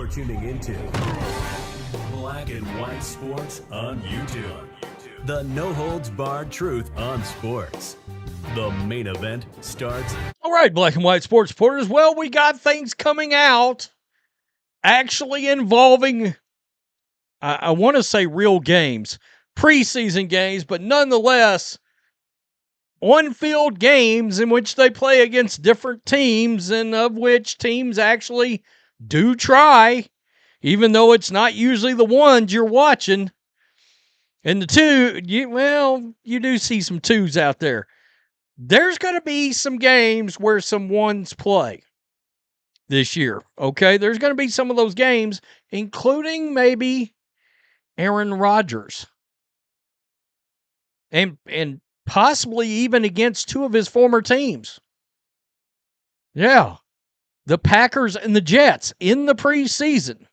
You're tuning into Black and White Sports on YouTube. The no-holds-barred truth on sports. The main event starts. All right, Black and White Sports supporters. Well, we got things coming out actually involving, I want to say real games, preseason games, but nonetheless, on-field games in which they play against different teams and of which teams actually do try, even though it's not usually the ones you're watching. And the two, you do see some twos out there. There's going to be some games where some ones play this year, okay? There's going to be some of those games, including maybe Aaron Rodgers. And possibly even against two of his former teams. Yeah. The Packers and the Jets in the preseason.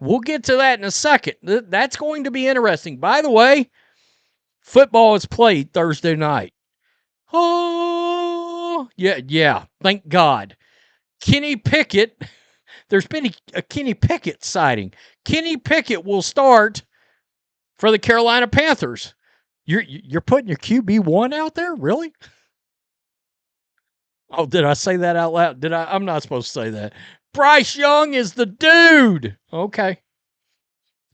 We'll get to that in a second. That's going to be interesting. By the way, football is played Thursday night. Oh, yeah. Thank God. Kenny Pickett, there's been a Kenny Pickett sighting. Kenny Pickett will start for the Carolina Panthers. You're putting your QB1 out there? Really? Oh, did I say that out loud? I'm not supposed to say that. Bryce Young is the dude. Okay.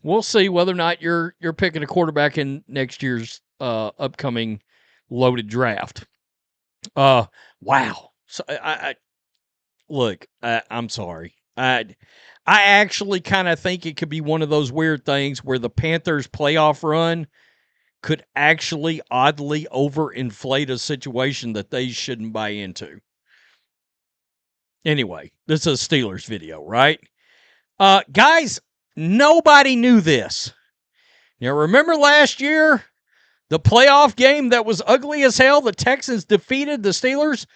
We'll see whether or not you're picking a quarterback in next year's upcoming loaded draft. Wow. So I'm sorry. I actually kind of think it could be one of those weird things where the Panthers playoff run could actually oddly overinflate a situation that they shouldn't buy into. Anyway, this is a Steelers video, right? Guys, nobody knew this. Now, remember last year, the playoff game that was ugly as hell? The Texans defeated the Steelers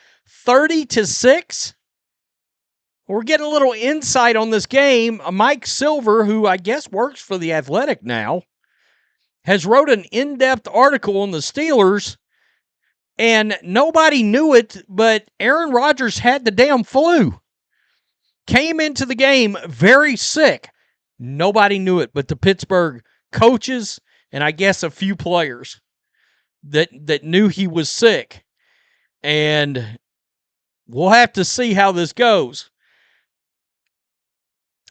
30-6. We're getting a little insight on this game. Mike Silver, who I guess works for The Athletic now, has wrote an in-depth article on the Steelers, and nobody knew it, but Aaron Rodgers had the damn flu. Came into the game very sick. Nobody knew it but the Pittsburgh coaches and I guess a few players that knew he was sick. And we'll have to see how this goes.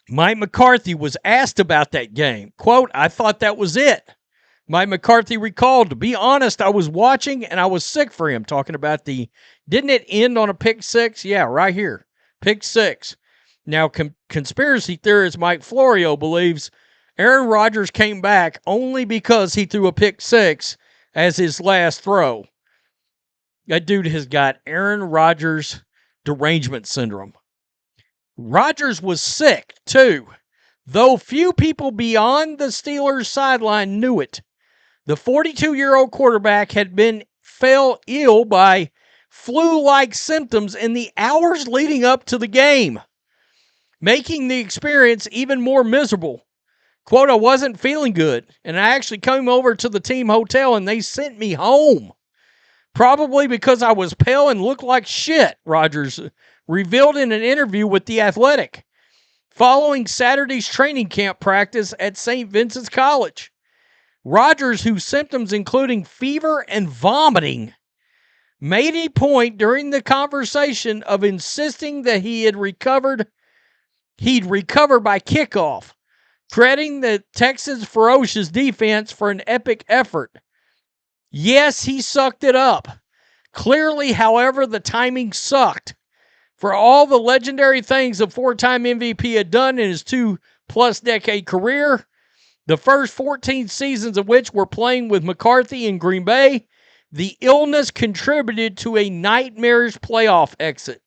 Mike McCarthy was asked about that game. Quote, "I thought that was it." Mike McCarthy recalled, "To be honest, I was watching and I was sick for him." Talking about didn't it end on a pick six? Yeah, right here. Pick six. Now, conspiracy theorist Mike Florio believes Aaron Rodgers came back only because he threw a pick six as his last throw. That dude has got Aaron Rodgers derangement syndrome. Rodgers was sick, too, though few people beyond the Steelers sideline knew it. The 42-year-old quarterback fell ill by flu-like symptoms in the hours leading up to the game, making the experience even more miserable. Quote, "I wasn't feeling good, and I actually came over to the team hotel and they sent me home. Probably because I was pale and looked like shit," Rodgers revealed in an interview with The Athletic, following Saturday's training camp practice at St. Vincent's College. Rodgers, whose symptoms including fever and vomiting, made a point during the conversation of insisting that he'd recover by kickoff, crediting the Texans' ferocious defense for an epic effort. Yes, he sucked it up. Clearly, however, the timing sucked. For all the legendary things the four-time MVP had done in his 2+ decade career, the first 14 seasons of which were playing with McCarthy in Green Bay, the illness contributed to a nightmarish playoff exit.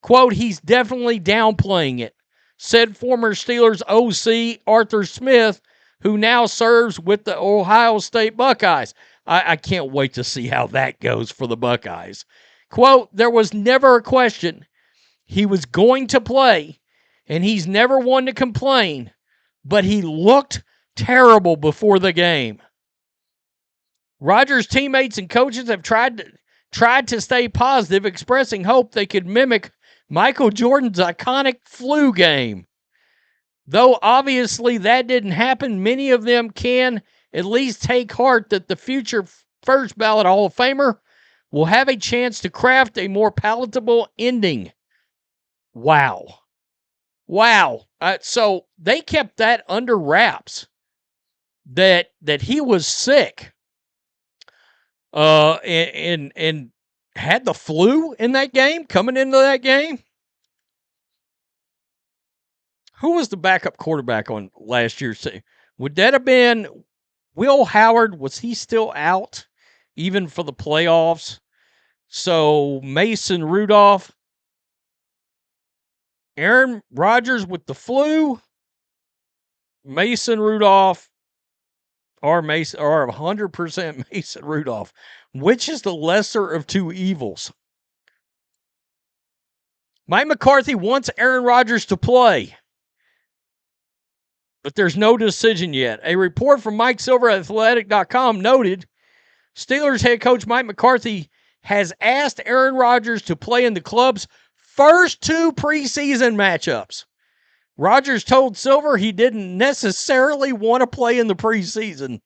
Quote, "He's definitely downplaying it," said former Steelers OC Arthur Smith, who now serves with the Ohio State Buckeyes. I can't wait to see how that goes for the Buckeyes. Quote, "There was never a question. He was going to play, and he's never one to complain, but he looked terrible before the game." Rodgers' teammates and coaches have tried to stay positive, expressing hope they could mimic Michael Jordan's iconic flu game. Though obviously that didn't happen, many of them can at least take heart that the future first ballot Hall of Famer will have a chance to craft a more palatable ending. Wow. So they kept that under wraps, that he was sick and had the flu in that game, coming into that game. Who was the backup quarterback on last year's team? Would that have been Will Howard? Was he still out even for the playoffs? So Mason Rudolph, Aaron Rodgers with the flu, Mason Rudolph, or 100% Mason Rudolph. Which is the lesser of two evils? Mike McCarthy wants Aaron Rodgers to play, but there's no decision yet. A report from Mike Silver at Athletic.com noted Steelers head coach Mike McCarthy has asked Aaron Rodgers to play in the club's first two preseason matchups. Rodgers told Silver he didn't necessarily want to play in the preseason,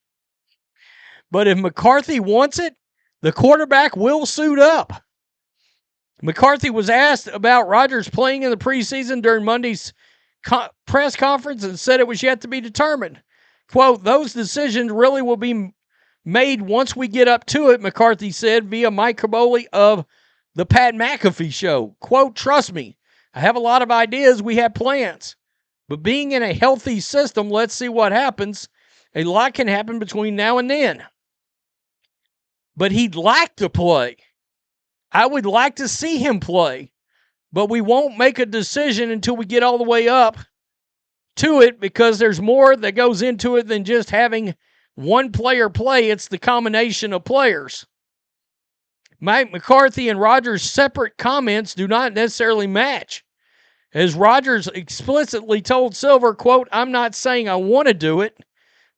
but if McCarthy wants it, the quarterback will suit up. McCarthy was asked about Rodgers playing in the preseason during Monday's press conference and said it was yet to be determined. Quote, those decisions really will be made once we get up to it, McCarthy said via Mike Caboli of the Pat McAfee Show. Quote, trust me, I have a lot of ideas. We have plans. But being in a healthy system, let's see what happens. A lot can happen between now and then. But he'd like to play. I would like to see him play. But we won't make a decision until we get all the way up to it, because there's more that goes into it than just having one player play. It's the combination of players. Mike McCarthy and Rodgers' separate comments do not necessarily match. As Rodgers explicitly told Silver, quote, I'm not saying I want to do it,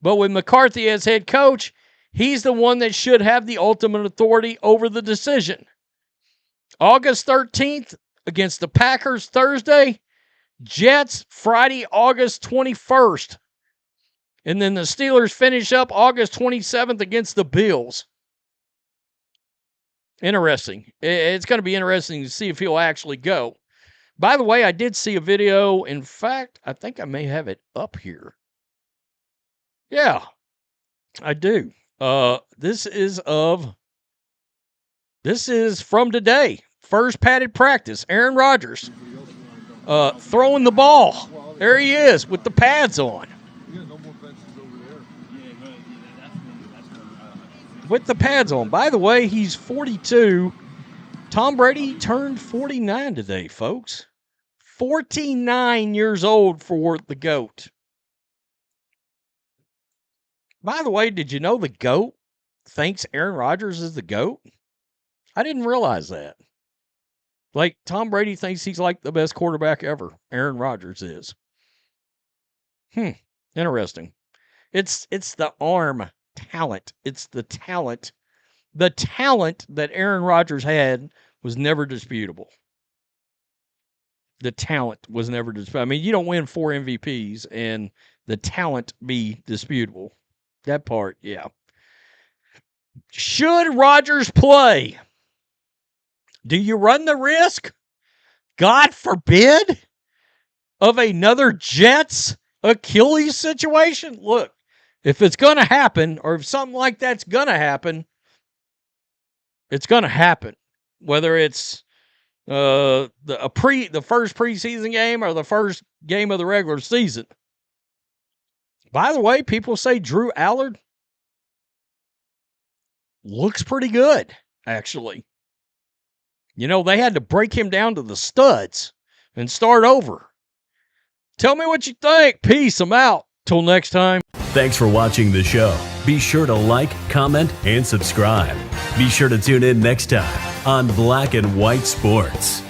but with McCarthy as head coach, he's the one that should have the ultimate authority over the decision. August 13th against the Packers Thursday, Jets Friday, August 21st. And then the Steelers finish up August 27th against the Bills. Interesting. It's going to be interesting to see if he'll actually go. By the way, I did see a video. In fact, I think I may have it up here. Yeah, I do. This is from today. First padded practice. Aaron Rodgers throwing the ball. There he is with the pads on. With the pads on. By the way, he's 42. Tom Brady turned 49 today, folks. 49 years old for the GOAT. By the way, did you know the GOAT thinks Aaron Rodgers is the GOAT? I didn't realize that. Like, Tom Brady thinks he's like the best quarterback ever. Aaron Rodgers is. Interesting. It's the arm talent. It's the talent. The talent that Aaron Rodgers had was never disputable. The talent was never disputable. I mean, you don't win 4 MVPs and the talent be disputable. That part, yeah. Should Rodgers play? Do you run the risk, God forbid, of another Jets Achilles situation? Look, if it's going to happen, or if something like that's going to happen, it's going to happen. Whether it's the first preseason game or the first game of the regular season. By the way, people say Drew Allard looks pretty good, actually. You know, they had to break him down to the studs and start over. Tell me what you think. Peace. I'm out. Till next time. Thanks for watching the show. Be sure to like, comment, and subscribe. Be sure to tune in next time on Black and White Sports.